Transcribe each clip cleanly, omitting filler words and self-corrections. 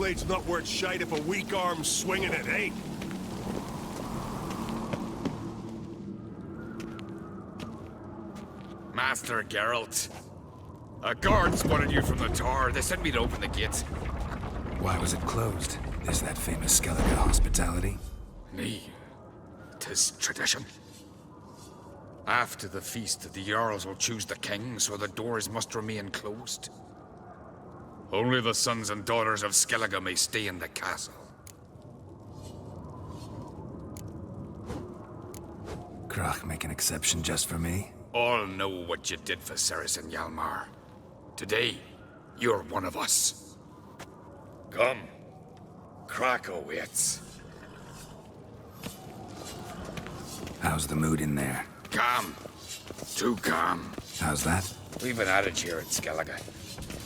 blade's not worth shite if a weak arm's swinging it, eh? Master Geralt. A guard spotted you from the tower. They sent me to open the gate. Why was it closed? Is that famous Skellige hospitality? Me. 'Tis tradition. After the feast, the Jarls will choose the king, so the doors must remain closed. Only the sons and daughters of Skellige may stay in the castle. Krach make an exception just for me? All know what you did for Ceres and Hjalmar. Today, you're one of us. Come. Krach awaits. How's the mood in there? Calm. Too calm. How's that? We've been at it here at Skellige.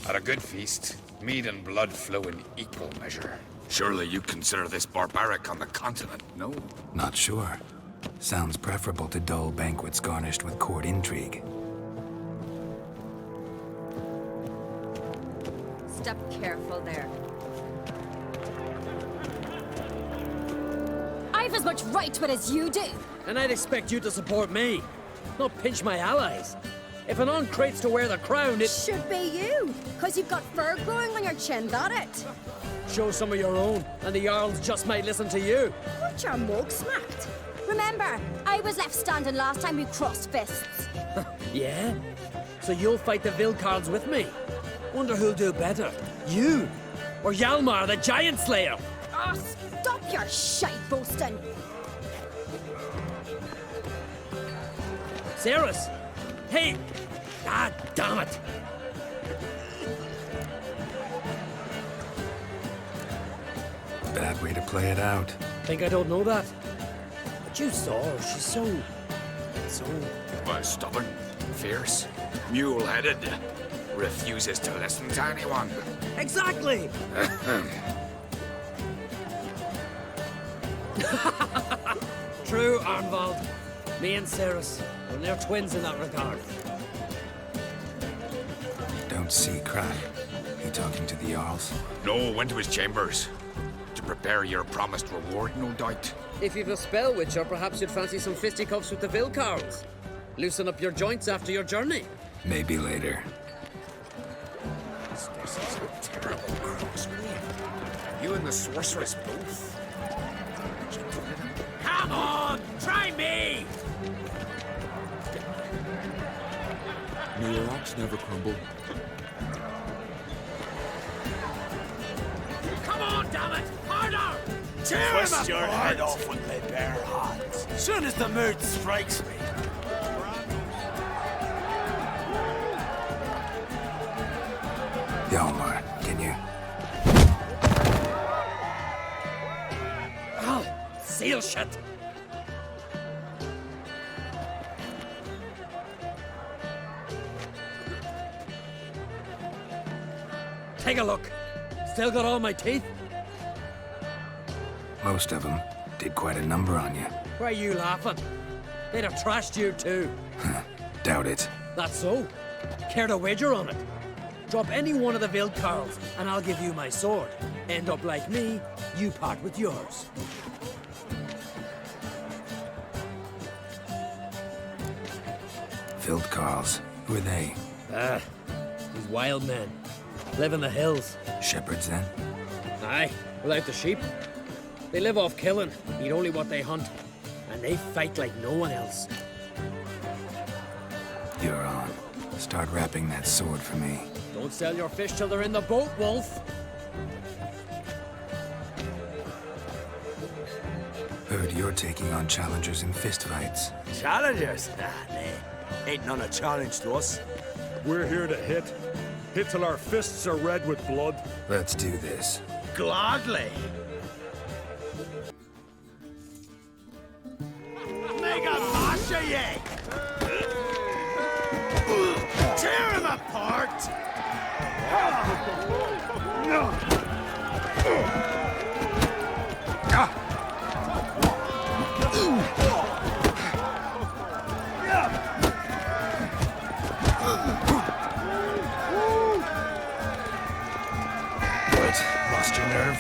At a good feast, mead and blood flow in equal measure. Surely you consider this barbaric on the continent, no? Not sure. Sounds preferable to dull banquets garnished with court intrigue. Step careful there. I've as much right to it as you do. And I'd expect you to support me, not pinch my allies. If an uncrate's to wear the crown, it Should be you, because you've got fur growing on your chin, that it? show some of your own, and the Jarls just might listen to you. Got your mug smacked. Remember, I was left standing last time we crossed fists. Yeah? So you'll fight the Vilcarls with me? Wonder who'll do better, you or Hjalmar, the Giant Slayer? Oh, stop your shite boasting. Ceres? Hey! Ah, damn it! Bad way to play it out. Think I don't know that? But you saw her, she's so... Well, stubborn, fierce, mule-headed. Refuses to listen to anyone. Exactly! True, Arnvald. Me and Ceres, well, they're twins in that regard. Don't see Krach. He talking to the Jarls? No, went to his chambers. To prepare your promised reward, no doubt. If you've a spell witcher, perhaps you'd fancy some fisticuffs with the Vilcarls. Loosen up your joints after your journey. Maybe later. This is a terrible cross, you and the sorceress both. Come on! Try me! May your rocks never crumble. Come on, damn it! Harder! Twist your head off with my bare hands. Soon as the mood strikes me. Hjalmar, can you? Oh, seal shut! Take a look. Still got all my teeth? Most of them did quite a number on you. Why are you laughing? They'd have trashed you too. Doubt it. That's so. Care to wager on it? Drop any one of the Vilcarls, and I'll give you my sword. End up like me, you part with yours. Vilcarls. Who are they? These wild men. Live in the hills. Shepherds, then? Aye, without the sheep. They live off killing, eat only what they hunt. And they fight like no one else. You're on. Start wrapping that sword for me. Don't sell your fish till they're in the boat, Wolf. Heard you're taking on challengers in fistfights. Challengers? Nah, ain't none a challenge to us. We're here to hit. Hit till our fists are red with blood. Let's do this. Gladly. Mega Masha ye! Tear him apart! What? Lost your nerve?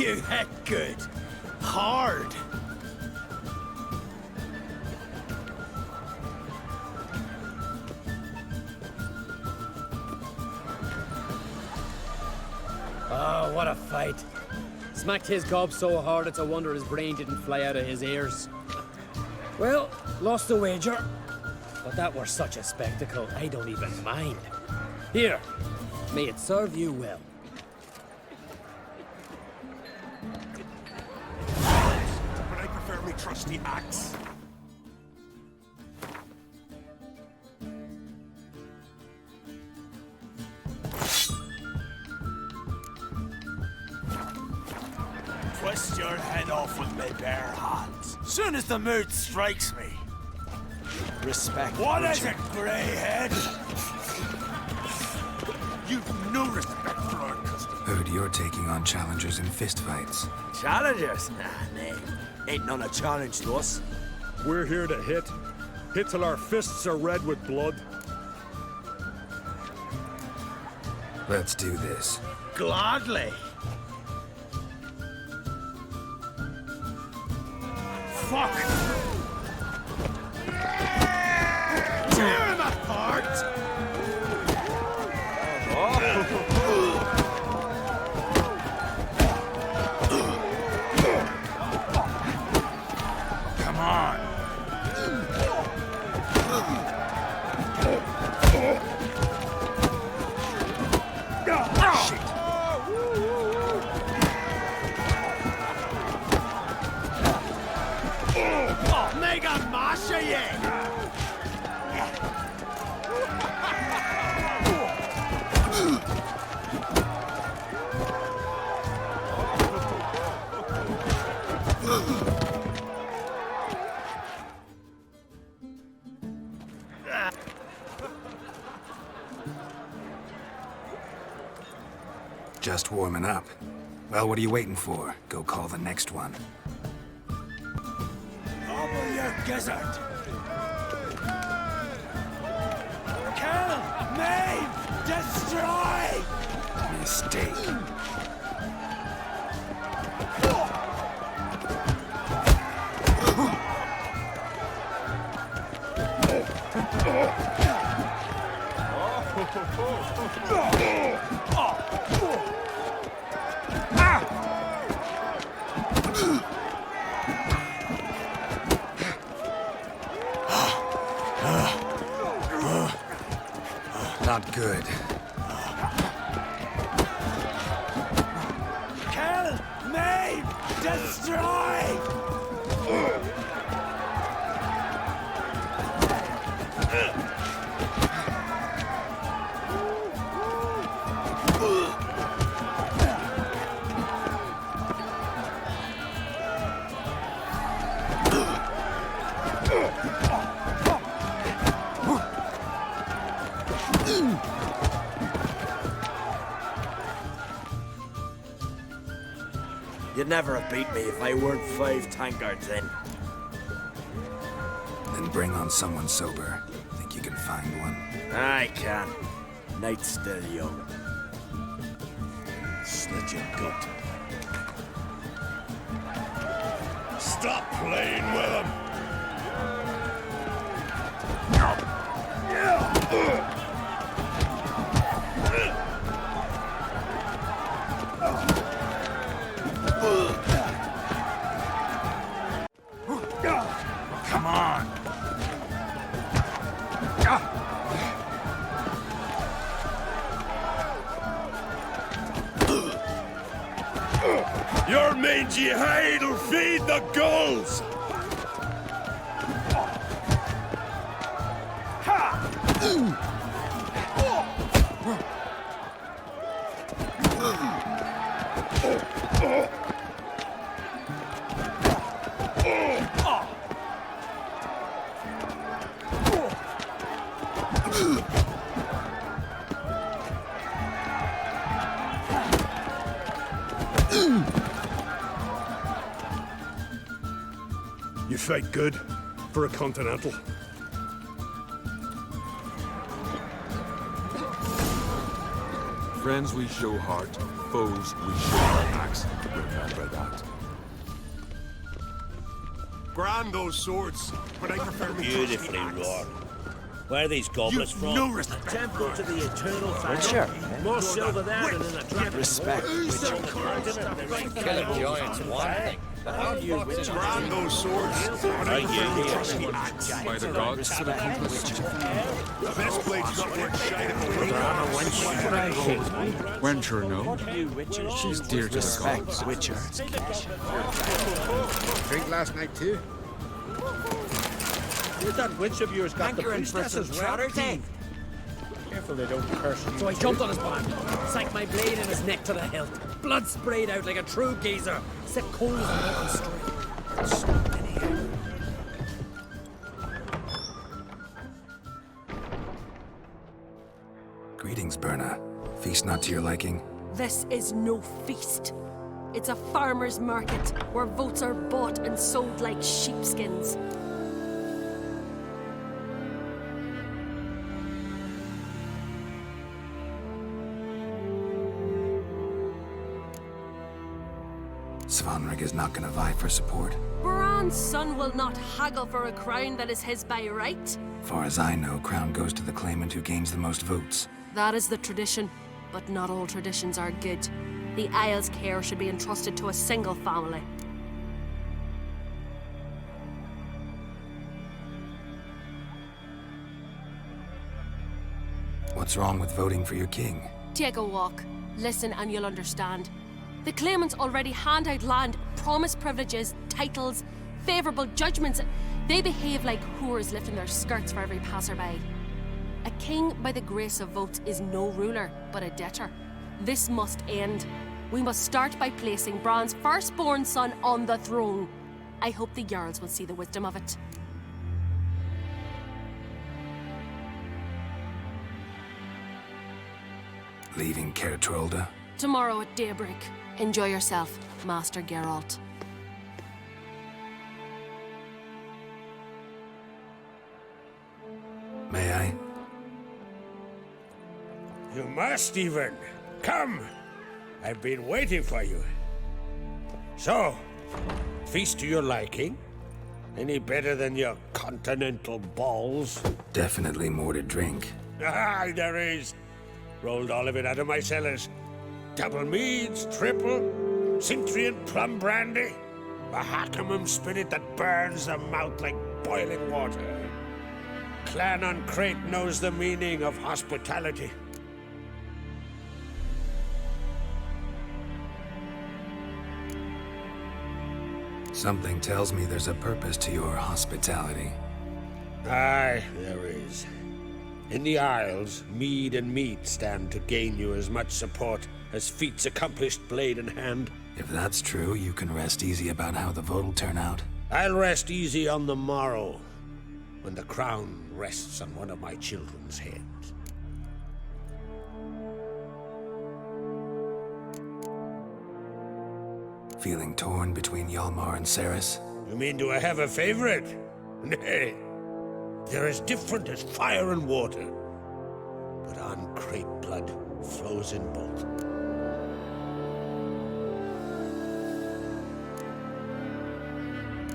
You hit good. Hard. Oh, what a fight. Smacked his gob so hard it's a wonder his brain didn't fly out of his ears. Well, lost the wager. But that were such a spectacle, I don't even mind. Here, may it serve you well. But I prefer me trusty axe. Twist your head off with my bare hands. Soon as the mood strikes me. Respect. What is it, greyhead? You've no respect for our custom. Heard you're taking on challengers in fistfights. Challengers? Nah, nay. Ain't none a challenge to us. We're here to hit. Hit till our fists are red with blood. Let's do this. Gladly. Fuck! Tear him apart! Come on. Mega Masha, Just warming up. Well, what are you waiting for? Go call the next one. Gobble your gizzard! Kill! Maim! Destroy! Mistake. Not good. Kill! Maim! Destroy! You'd never have beat me if I weren't 5 tankards in. Then bring on someone sober. Think you can find one? I can. Night's still young. Slit your gut. Stop playing with him! Come on. Your mangy hide'll feed the gulls! You fight good for a continental. Friends we show heart, foes we show axe. Remember that. Grand those swords, but I prefer me Beautifully wrought. Where are these goblets from? No respect. Temple to the eternal fire. Witcher. More silver there than in a dragon. Respect, Witcher. Killing giants one thing. Grand those swords, but I prefer me axe. By the gods, The best blade's not worth shining away. Wencher no. She's dear to the Respect, gods. Witcher. Drink last night too. Where's that witch of yours got the priestess as well? Careful they don't curse you. So I jumped on his back, sank my blade in his neck to the hilt. Blood sprayed out like a true geezer. Set cold as a molten string. Greetings, Berna. Feast not to your liking? This is no feast. It's a farmer's market where votes are bought and sold like sheepskins. Svanrig is not gonna vie for support. Bran's son will not haggle for a crown that is his by right. Far as I know, crown goes to the claimant who gains the most votes. That is the tradition, but not all traditions are good. The Isle's care should be entrusted to a single family. What's wrong with voting for your king? Take a walk. Listen and you'll understand. The claimants already hand out land, promise privileges, titles, favourable judgments. They behave like whores lifting their skirts for every passerby. A king by the grace of votes is no ruler, but a debtor. This must end. We must start by placing Bran's firstborn son on the throne. I hope the Jarls will see the wisdom of it. Leaving Caer Trolda? Tomorrow at daybreak. Enjoy yourself, Master Geralt. May I? You must, even. Come. I've been waiting for you. So, feast to your liking? Any better than your continental balls? Definitely more to drink. Ah, there is. Rolled all of it out of my cellars. Double meads, triple, Cintrian plum brandy, a Hackamum spirit that burns the mouth like boiling water. Clan on Crate knows the meaning of hospitality. Something tells me there's a purpose to your hospitality. Aye, there is. In the Isles, mead and meat stand to gain you as much support as feats accomplished blade in hand. If that's true, you can rest easy about how the vote will turn out. I'll rest easy on the morrow, when the crown rests on one of my children's heads. Feeling torn between Hjalmar and Ceres? You mean, do I have a favorite? Nay. They're as different as fire and water. But on Crate blood flows in both.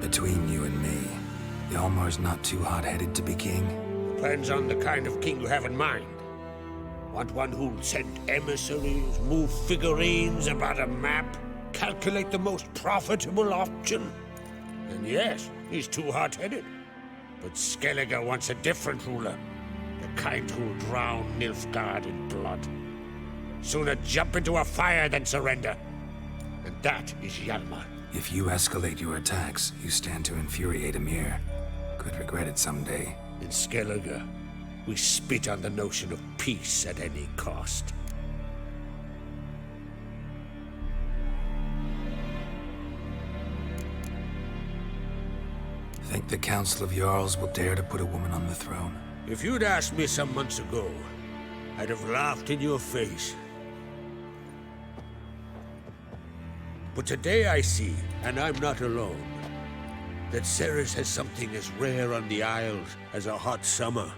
Between you and me, Hjalmar's not too hot-headed to be king. Depends on the kind of king you have in mind. Want one who'll send emissaries, move figurines about a map, calculate the most profitable option? And yes, he's too hot-headed. But Skellige wants a different ruler. The kind who'll drown Nilfgaard in blood. Sooner jump into a fire than surrender. And that is Hjalmar. If you escalate your attacks, you stand to infuriate Emir. Could regret it someday. In Skellige, we spit on the notion of peace at any cost. Think the Council of Jarls will dare to put a woman on the throne? If you'd asked me some months ago, I'd have laughed in your face. But today I see, and I'm not alone, that Ceres has something as rare on the Isles as a hot summer.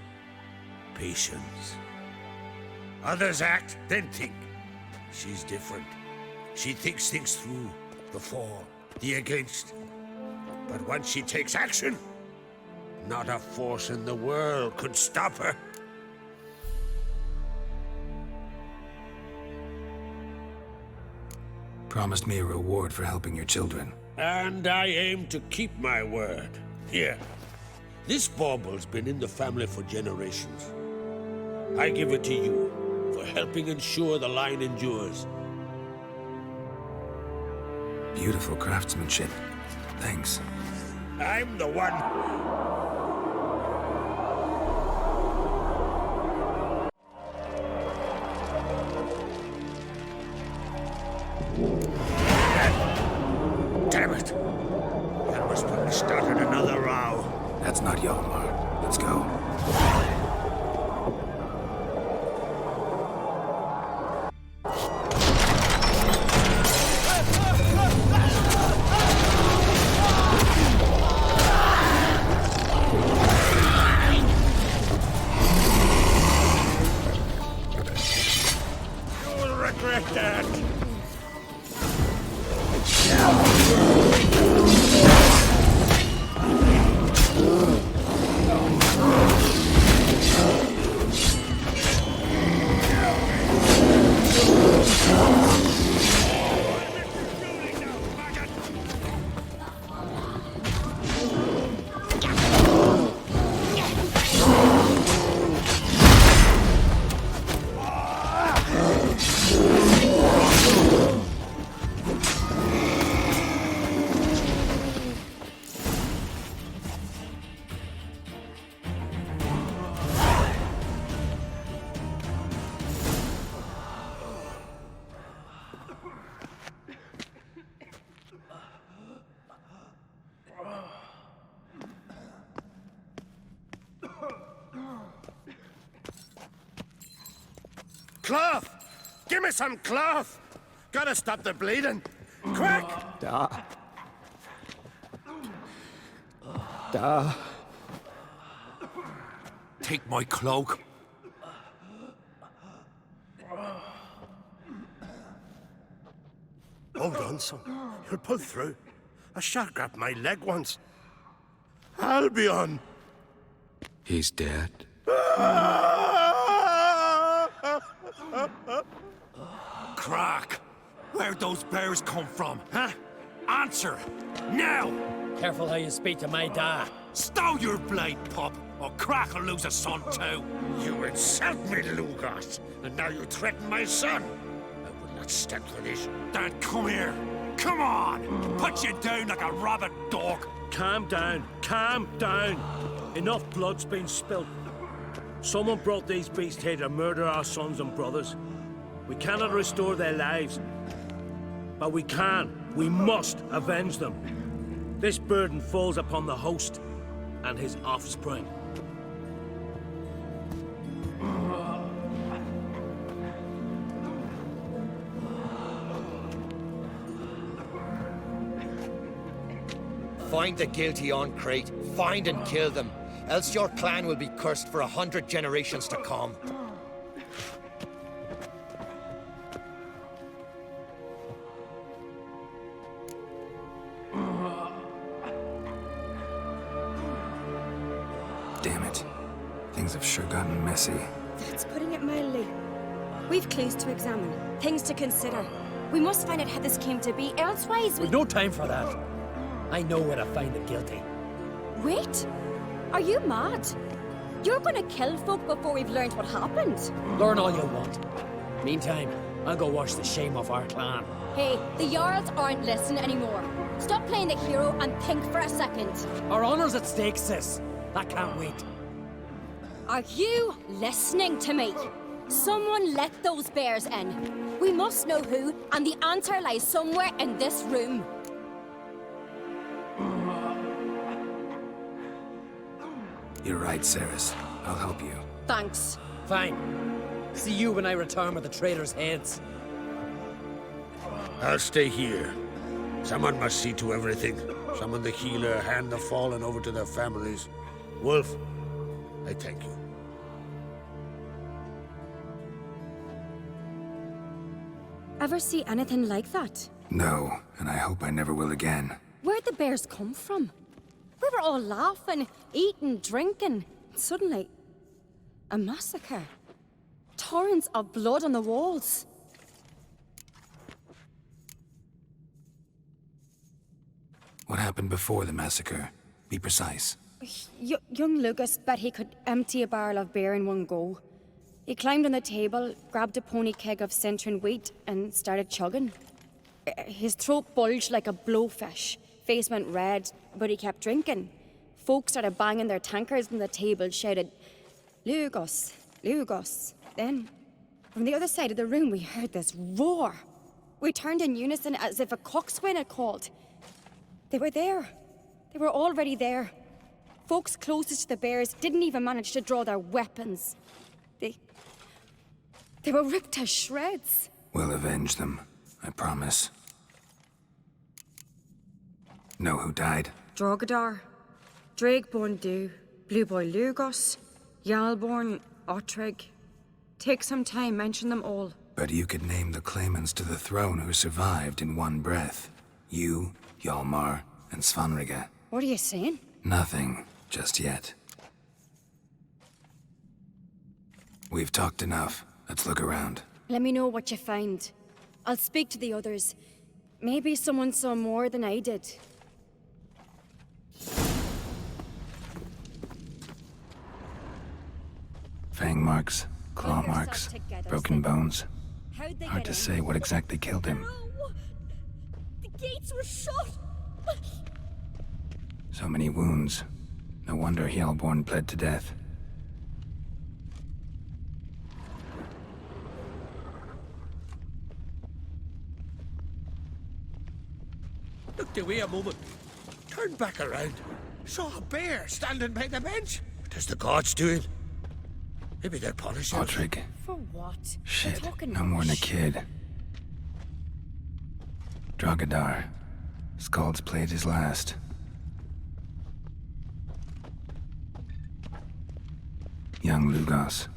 Patience. Others act, then think. She's different. She thinks things through. The for, the against. But once she takes action, not a force in the world could stop her. Promised me a reward for helping your children. And I aim to keep my word. Here. This bauble's been in the family for generations. I give it to you for helping ensure the line endures. Beautiful craftsmanship. Thanks. I'm the one. Damn it! That was probably started another row. That's not Yalmar. Let's go. You'll regret that. Cloth! Give me some cloth! Gotta stop the bleeding. Quick! Take my cloak. Hold on, son. You'll pull through. A shark grabbed my leg once. Albion! He's dead. Crack! Where'd those bears come from, huh? Answer! Now! Careful how you speak to my dad. Stow your blade, pup, or Crack will lose a son too. You insult me, Lugas, and now you threaten my son. I will not stand for this. Dan, come here. Come on! Put you down like a rabid dog. Calm down. Calm down. Enough blood's been spilt. Someone brought these beasts here to murder our sons and brothers. We cannot restore their lives. But we must avenge them. This burden falls upon the host and his offspring. Find the guilty on Crate. Find and kill them. Else your clan will be cursed for 100 generations to come. Damn it. Things have sure gotten messy. That's putting it mildly. We've clues to examine, things to consider. We must find out how this came to be, elsewise We've no time for that. I know where to find the guilty. Wait! Are you mad? You're gonna kill folk before we've learned what happened? Learn all you want. Meantime, I'll go wash the shame off our clan. Hey, the Jarls aren't listening anymore. Stop playing the hero and think for a second. Our honor's at stake, sis. That can't wait. Are you listening to me? Someone let those bears in. We must know who, and the answer lies somewhere in this room. You're right, Ceres. I'll help you. Thanks. Fine. See you when I return with the traitors' heads. I'll stay here. Someone must see to everything. Summon the healer, hand the fallen over to their families. Wolf, I thank you. ever see anything like that? No, and I hope I never will again. Where'd the bears come from? We were all laughing, eating, drinking. Suddenly, a massacre. Torrents of blood on the walls. What happened before the massacre? Be precise. Young Lucas bet he could empty a barrel of beer in one go. He climbed on the table, grabbed a pony keg of centering wheat, and started chugging. His throat bulged like a blowfish, face went red, but he kept drinking. Folks started banging their tankards on the table, shouted, "Lugos, Lugos." Then, from the other side of the room, we heard this roar. We turned in unison as if a coxswain had called. They were there. They were already there. Folks closest to the bears didn't even manage to draw their weapons. They were ripped to shreds. We'll avenge them, I promise. Know who died? Drogadar, Drakeborn Du, Blue Boy Lugos, Yalborn, Ottrig. Take some time, mention them all. But you could name the claimants to the throne who survived in one breath. You, Hjalmar, and Svanrige. What are you saying? Nothing, just yet. We've talked enough. Let's look around. Let me know what you find. I'll speak to the others. Maybe someone saw more than I did. Fang marks, claw marks, broken bones. How'd they Hard get to in? say what exactly killed him. No! The gates were shut! So many wounds. No wonder Hjalborn bled to death. Looked away a moment, turned back around, saw a bear standing by the bench. What is the gods doing? Maybe they're punishing us. Ottrig. For what? Shit, They're talking no more than a rubbish. kid. Drogadar. Skald's played his last. Young Lugos.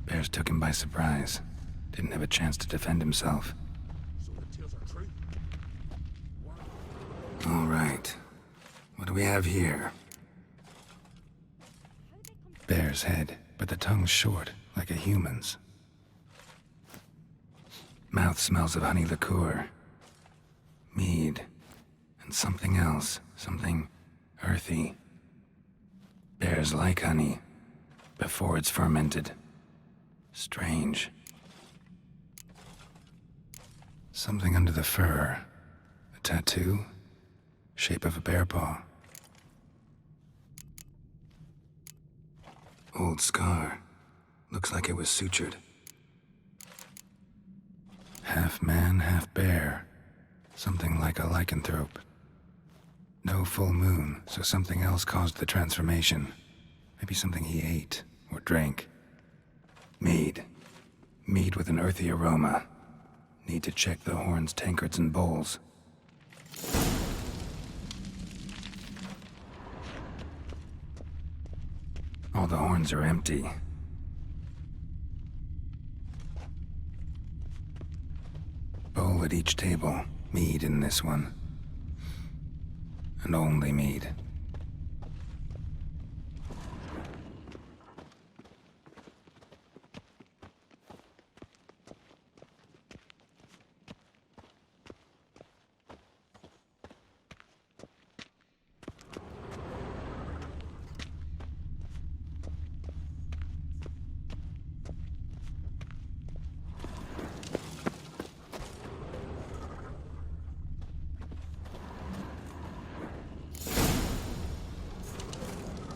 Bears took him by surprise. Didn't have a chance to defend himself. So the tales are true. All right. What do we have here? Bear's head, but the tongue's short, like a human's. Mouth smells of honey liqueur. Mead. And something else. Something earthy. Bears like honey. Before it's fermented. Strange. Something under the fur. A tattoo? Shape of a bear paw. Old scar. Looks like it was sutured. Half man, half bear. Something like a lycanthrope. No full moon, so something else caused the transformation. Maybe something he ate or drank. Mead. Mead with an earthy aroma. Need to check the horns, tankards, and bowls. All the horns are empty. Bowl at each table. Mead in this one. And only mead.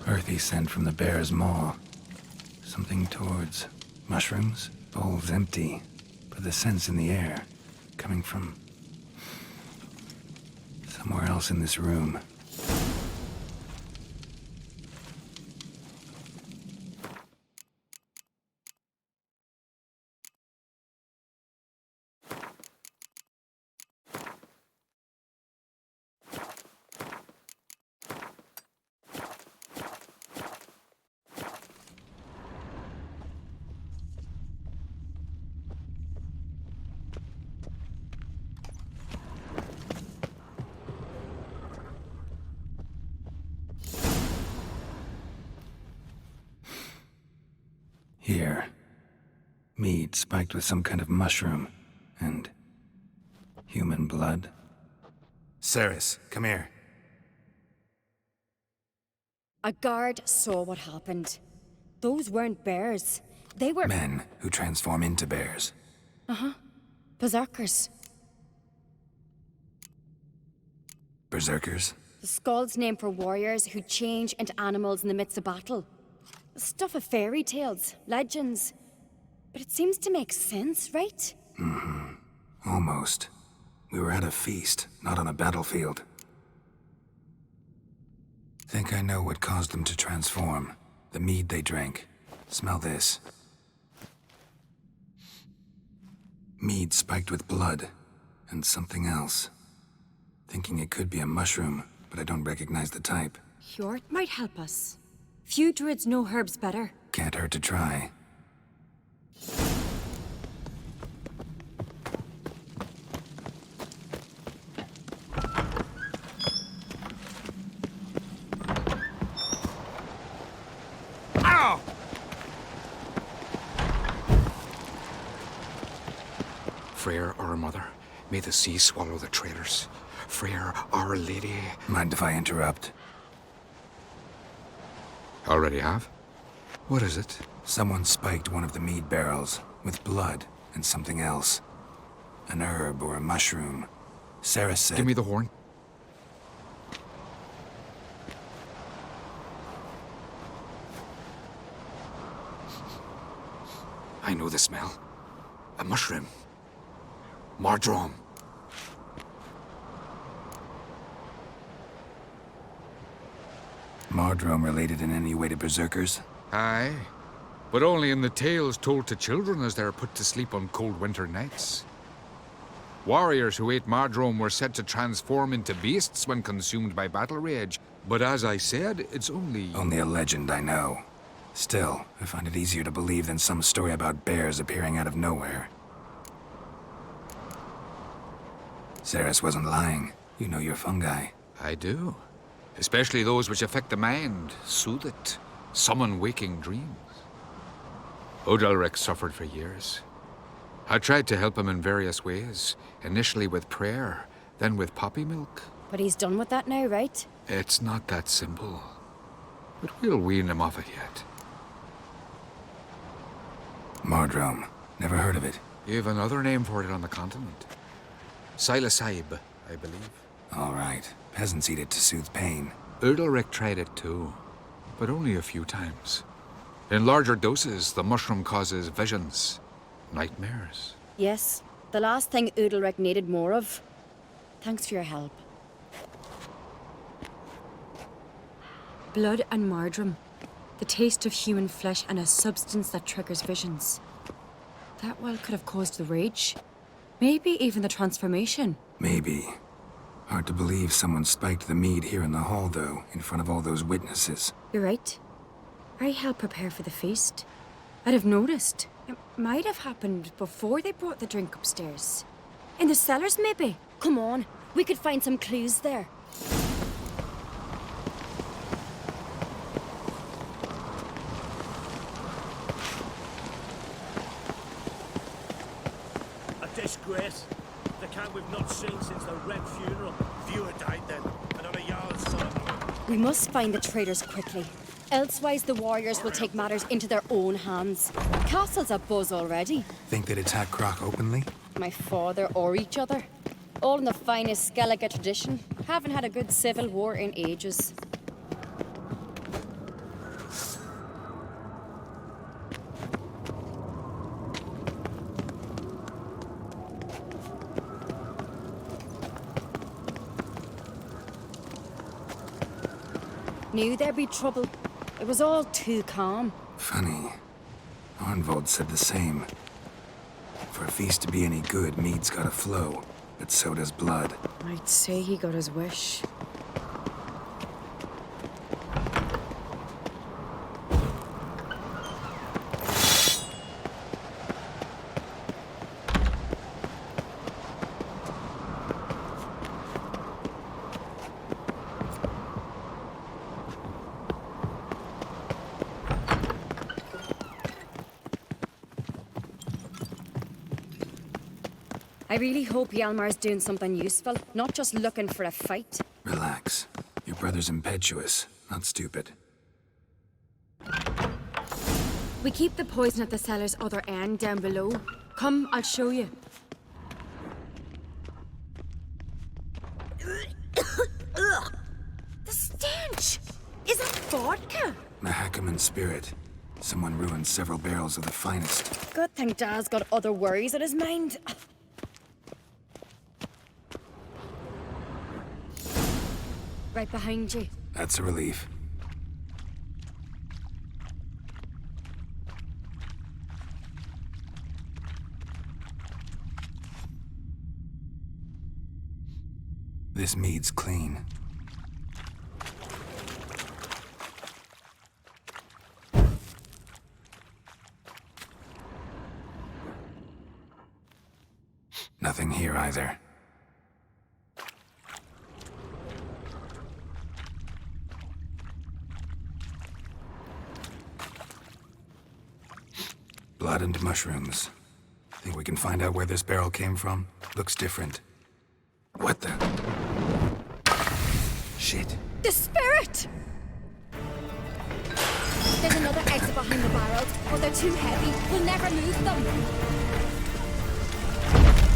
Earthy scent from the bear's maw. Something towards mushrooms. Bowl's empty, but the scent's in the air. Coming from somewhere else in this room. Here. Mead spiked with some kind of mushroom. And... human blood. Ceres, come here. A guard saw what happened. Those weren't bears. They were... Men who transform into bears. berserkers. Berserkers? The Skald's name for warriors who change into animals in the midst of battle. Stuff of fairy tales, legends. But it seems to make sense, right? Almost. We were at a feast, not on a battlefield. Think I know what caused them to transform. The mead they drank. Smell this. Mead spiked with blood. And something else. Thinking it could be a mushroom, but I don't recognize the type. Hjort might help us. Few druids know herbs better. Can't hurt to try. Ow! Freyr, our mother, may the sea swallow the traitors. Freyr, our lady. Mind if I interrupt? Already have? What is it? Someone spiked one of the mead barrels with blood and something else. An herb or a mushroom. Ceres said... Give me the horn. I know the smell. A mushroom. Mardrome. Mardrome related in any way to berserkers? Aye, but only in the tales told to children as they're put to sleep on cold winter nights. Warriors who ate Mardrome were said to transform into beasts when consumed by battle rage, but as I said, it's only... Only a legend, I know. Still, I find it easier to believe than some story about bears appearing out of nowhere. Ceres wasn't lying. You know your fungi. I do. Especially those which affect the mind, soothe it, summon waking dreams. Odalric suffered for years. I tried to help him in various ways, initially with prayer, then with poppy milk. But he's done with that now, right? It's not that simple. But we'll wean him off it yet. Mardrome. Never heard of it. You've another name for it on the continent. Silasaib, I believe. All right. Peasants eat it to soothe pain. Udalric tried it too, but only a few times. In larger doses, the mushroom causes visions, nightmares. Yes, the last thing Udalric needed more of. Thanks for your help. Blood and Mardrome. The taste of human flesh and a substance that triggers visions. That well could have caused the rage. Maybe even the transformation. Maybe. Hard to believe someone spiked the mead here in the hall, though, in front of all those witnesses. You're right. I helped prepare for the feast. I'd have noticed. It might have happened before they brought the drink upstairs. In the cellars, maybe? Come on, we could find some clues there. A disgrace. The camp we've not seen since the Red funeral. Fewer died then, and on a Jarl's son. We must find the traitors quickly. Elsewise, the warriors will take matters into their own hands. Castle's abuzz already. Think they'd attack Croc openly? My father or each other. All in the finest Skellige tradition. Haven't had a good civil war in ages. Knew there'd be trouble. It was all too calm. Funny. Arnvold said the same. For a feast to be any good, mead's gotta flow, but so does blood. I'd say he got his wish. I really hope Hjalmar's doing something useful, not just looking for a fight. Relax. Your brother's impetuous, not stupid. We keep the poison at the cellar's other end, down below. Come, I'll show you. The stench! Is that vodka? Mahakaman spirit. Someone ruined several barrels of the finest. Good thing Dad's got other worries in his mind. Right behind you. That's a relief. This mead's clean. Nothing here either. Blood and mushrooms. Think we can find out where this barrel came from? Looks different. What the? Shit. The spirit! There's another exit behind the barrels, but they're too heavy. We'll never move them.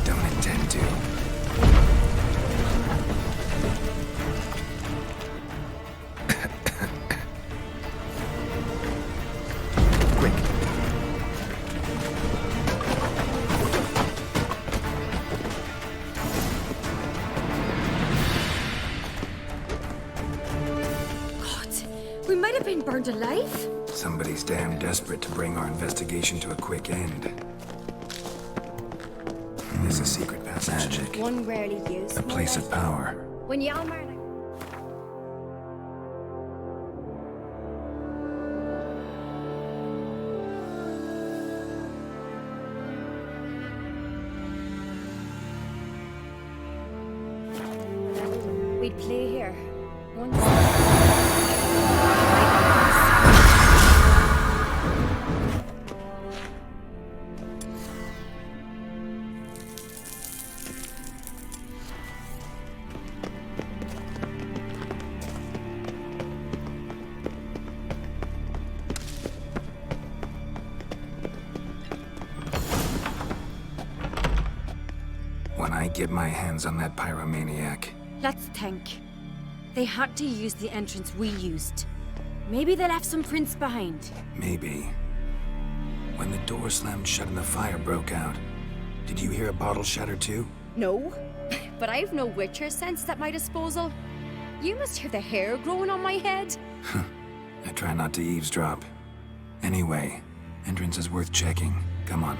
Don't intend to. Quick. God, we might have been burned alive. Somebody's damn desperate to bring our investigation to a quick end. There's a secret passage. Magic. One rarely used. A place of power. When Hjalmar... We'd play here. Once. When I get my hands on that pyromaniac. Let's think. They had to use the entrance we used. Maybe they left some prints behind. Maybe. When the door slammed shut and the fire broke out, did you hear a bottle shatter too? No, but I've no Witcher sense at my disposal. You must hear the hair growing on my head. I try not to eavesdrop. Anyway, entrance is worth checking. Come on.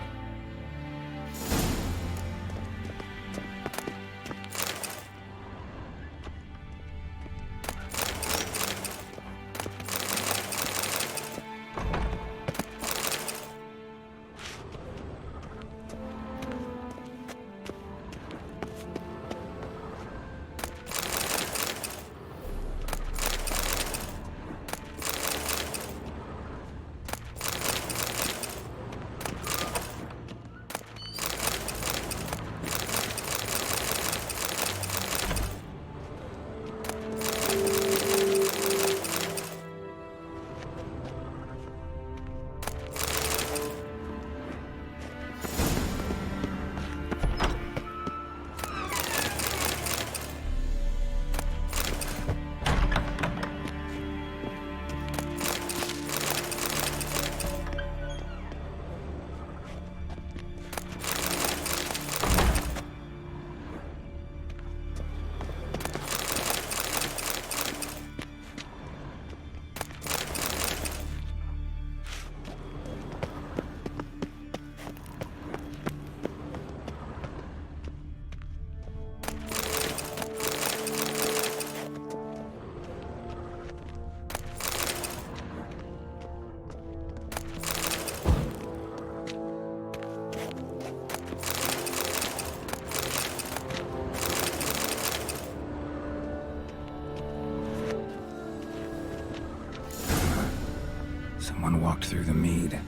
Someone walked through the mead.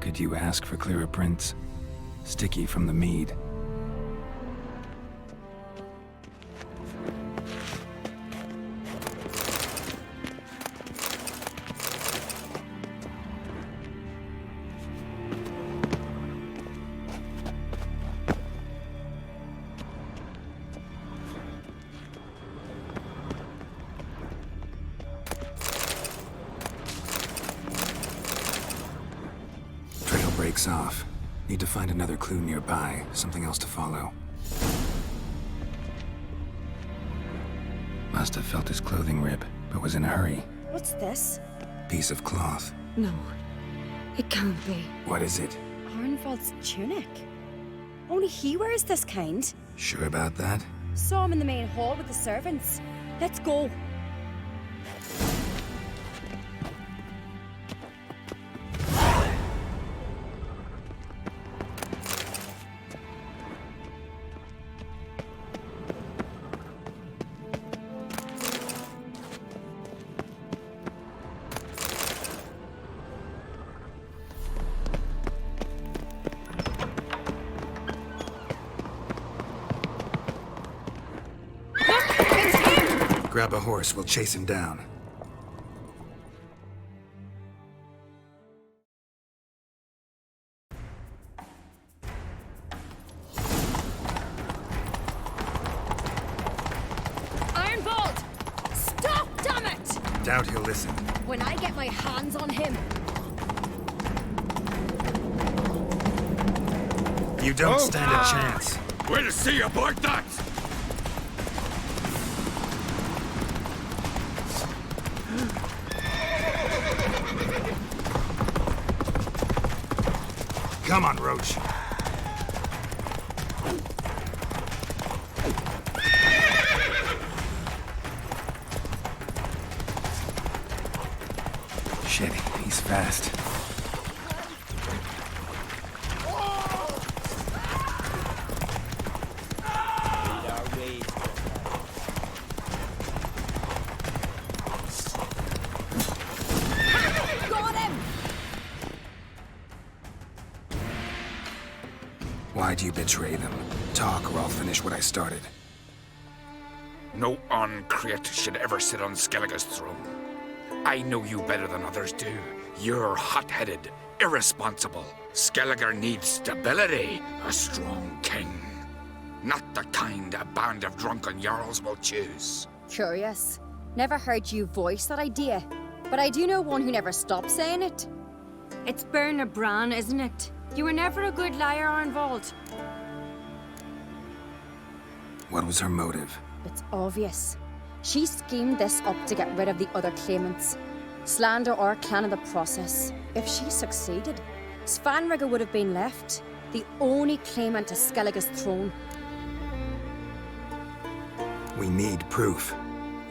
Could you ask for clearer prints? Sticky from the mead. Breaks off. Need to find another clue nearby, something else to follow. Must have felt his clothing rip, but was in a hurry. What's this? Piece of cloth. No, it can't be. What is it? Arnvald's tunic. Only he wears this kind. Sure about that? Saw him in the main hall with the servants. Let's go. Grab a horse, we'll chase him down. Ironbolt! Stop, damn it! Doubt he'll listen. When I get my hands on him. You don't stand a chance. Way to see aboard that! Come on, Roach. Shit, he's fast. Why'd you betray them? Talk or I'll finish what I started. No Oncreate should ever sit on Skellige's throne. I know you better than others do. You're hot-headed, irresponsible. Skellige needs stability, a strong king. Not the kind a band of drunken jarls will choose. Curious. Never heard you voice that idea. But I do know one who never stops saying it. It's Berna Bran, isn't it? You were never a good liar, Arnvald. What was her motive? It's obvious. She schemed this up to get rid of the other claimants. Slander our clan in the process. If she succeeded, Svanrige would have been left, the only claimant to Skellige's throne. We need proof.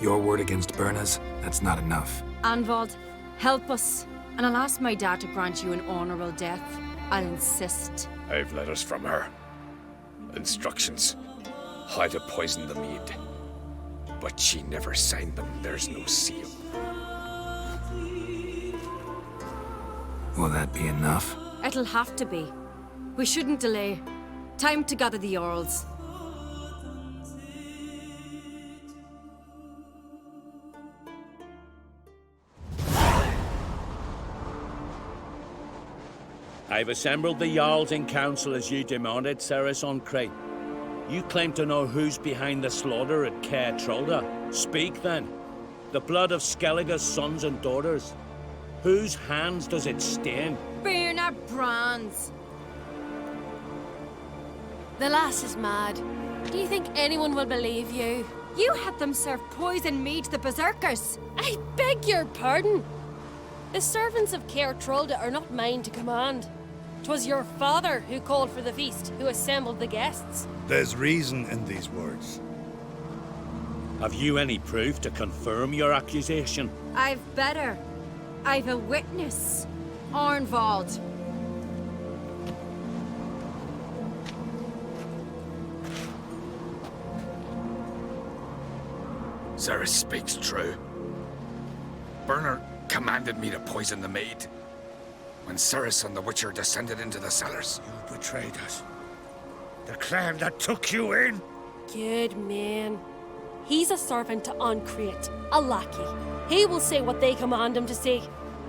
Your word against Berna's, that's not enough. Arnvald, help us. And I'll ask my dad to grant you an honorable death. I'll insist. I've letters from her. Instructions. How to poison the mead. But she never signed them. There's no seal. Will that be enough? It'll have to be. We shouldn't delay. Time to gather the Jarls. I've assembled the Jarls in council as you demanded, Ceres Oncreate. You claim to know who's behind the slaughter at Caer Trolda. Speak then. The blood of Skellige's sons and daughters. Whose hands does it stain? Berna Bran's. The lass is mad. Do you think anyone will believe you? You had them serve poison mead to the berserkers. I beg your pardon. The servants of Caer Trolda are not mine to command. 'Twas your father who called for the feast, who assembled the guests. There's reason in these words. Have you any proof to confirm your accusation? I've better. I've a witness. Arnvald. Ceres speaks true. Berna commanded me to poison the maid. When Cerys and the Witcher descended into the cellars. You betrayed us. The clan that took you in. Good man. He's a servant to Ancrate, a lackey. He will say what they command him to say.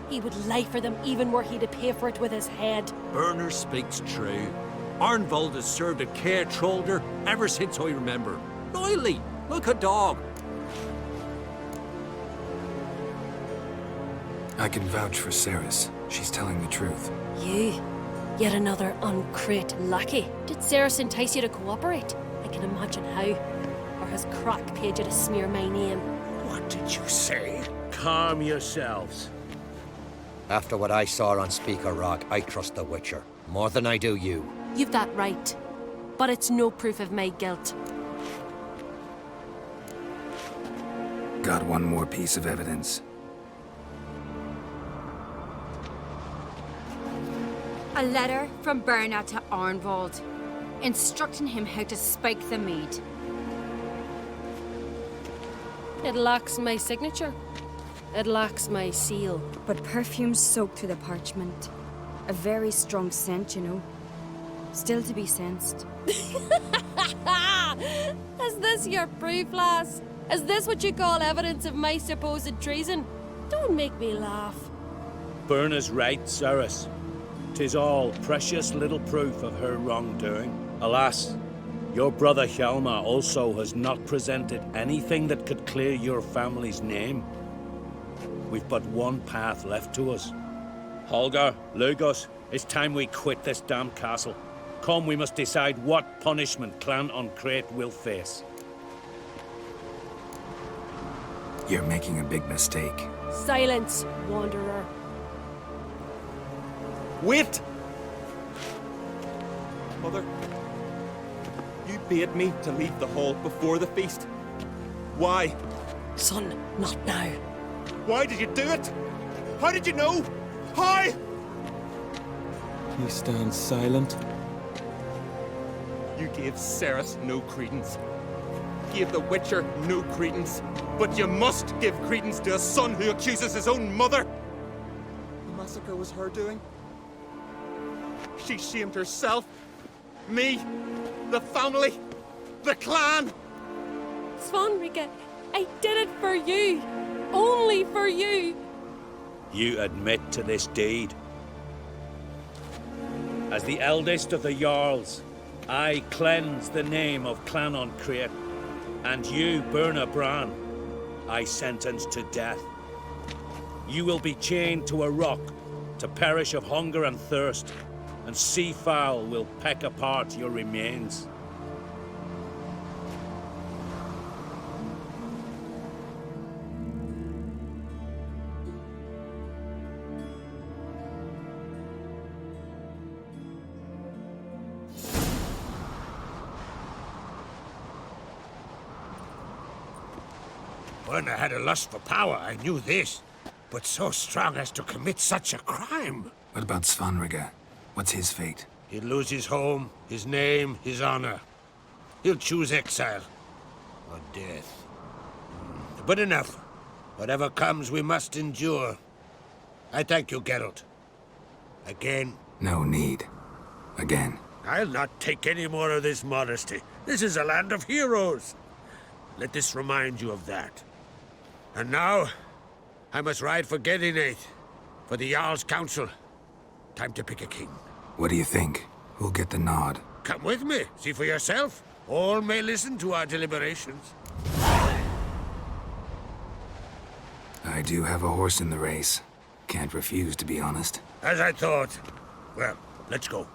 He would lie for them even were he to pay for it with his head. Berner speaks true. Arnvold has served a care trollder ever since I remember. Loyally, like a dog. I can vouch for Cerys. She's telling the truth. You? Yet another Ancrate lackey. Did Cerys entice you to cooperate? I can imagine how. Or has Crack paid you to smear my name? What did you say? Calm yourselves. After what I saw on Speaker Rock, I trust the Witcher. More than I do you. You've that right. But it's no proof of my guilt. Got one more piece of evidence. A letter from Berna to Arnvold, instructing him how to spike the mead. It lacks my signature. It lacks my seal. But perfume soaked through the parchment. A very strong scent, you know. Still to be sensed. Is this your proof, lass? Is this what you call evidence of my supposed treason? Don't make me laugh. Berna's right, Cerys. 'Tis all precious little proof of her wrongdoing. Alas, your brother Hjalmar also has not presented anything that could clear your family's name. We've but one path left to us. Holger, Lugos, it's time we quit this damn castle. Come, we must decide what punishment Clan Ancrate will face. You're making a big mistake. Silence, wanderer. Wait! Mother, you bade me to leave the hall before the feast. Why? Son, not now. Why did you do it? How did you know? How? He stands silent. You gave Cerys no credence. Gave the Witcher no credence. But you must give credence to a son who accuses his own mother. The massacre was her doing. She shamed herself, me, the family, the clan. Svanrika, I did it for you. Only for you. You admit to this deed. As the eldest of the Jarls, I cleanse the name of Clan Ancrate, and you, Berna Bran, I sentence to death. You will be chained to a rock to perish of hunger and thirst, and seafowl will peck apart your remains. Berna had a lust for power, I knew this. But so strong as to commit such a crime. What about Svanrika? What's his fate? He'll lose his home, his name, his honor. He'll choose exile. Or death. But enough. Whatever comes, we must endure. I thank you, Geralt. Again. No need. Again. I'll not take any more of this modesty. This is a land of heroes. Let this remind you of that. And now, I must ride for Gedinate, for the Jarl's Council. Time to pick a king. What do you think? Who'll get the nod? Come with me, see for yourself. All may listen to our deliberations. I do have a horse in the race. Can't refuse, to be honest. As I thought. Well, let's go.